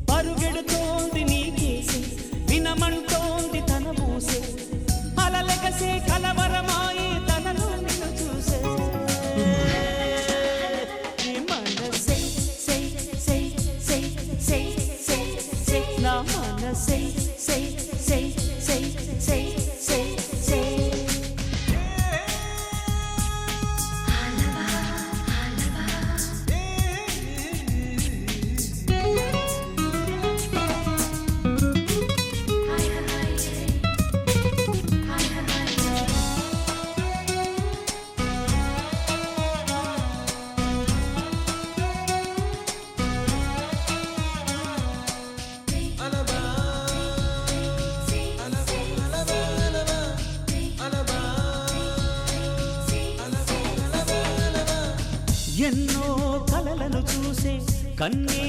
పరుగెడుతోంది నీకేసి వినమంటోంది తన మూసే అలలెగసే కలవరమాయి తనలో నిన్ను చూసే మనసే నా మనసే ఎన్నో కలలను చూసే కన్నే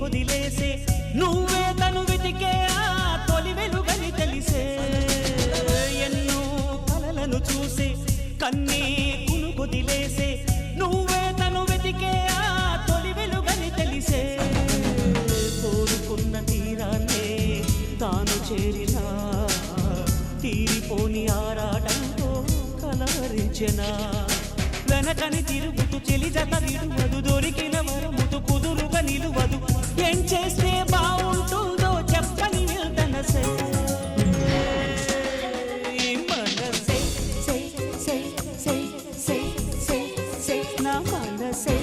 కొదిలేసే నువ్వే తను వెతికే ఆ తొలి వెలుగని తెలిసే ఎన్నో కలలను చూసే కన్నే కొదిలేసే నువ్వే తను వెతికే ఆ తొలి వెలుగని తెలిసే కోరుకున్న తీరాన్నే తాను చేరినా తీరిపోని ఆరాటంతో కలవరించెనా వెనకని తిరుగుతూ చెలి జత విడువదు దొరికిన వరముతు కుదురుగా నిలువదు ఏం చేస్తే బాగుంటుందో చెప్పని వెళ్తనసే మనసే నా మనసే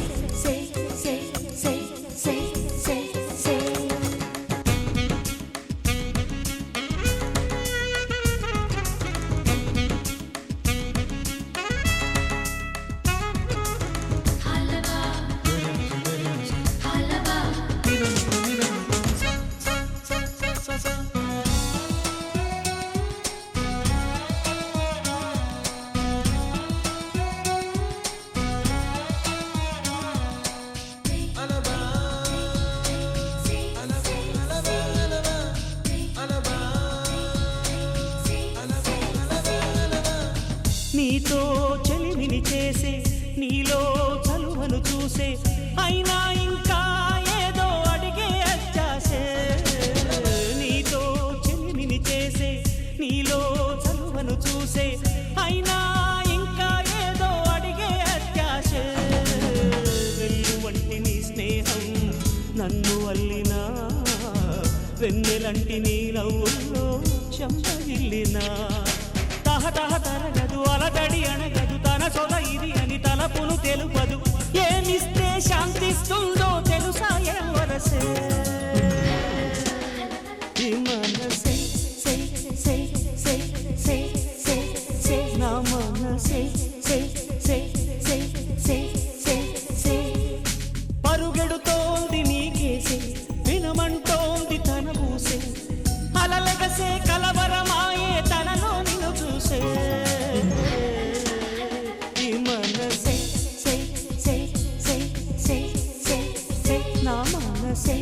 నీతో చెలిమిని చేసే నీలో చలువను చూసే అయినా ఇంకా ఏదో అడిగే అచ్చాసే నీతో చెలిమిని చేసే నీలో చలువను చూసే అయినా ఇంకా ఏదో అడిగే అత్యాసే వెన్ను వంటి నీ స్నేహం నన్ను అల్లినా వెన్నెలంటి నీ నవ్వుల్లో చెంపగిల్లినా తహతహ తరగదు అలదడి అనగదు తన సొల ఇది అని తలపును తెలుపదు ఏమిస్తే శాంతిస్తుందో తెలుసా ఎవరసే మనసే నా మనసే పరుగెడుతోంది నీకేసే వినమంటోంది తన మూసే అలలెగసే కలవరమాయే తనలో నిన్ను చూసే మనసే నా మనసే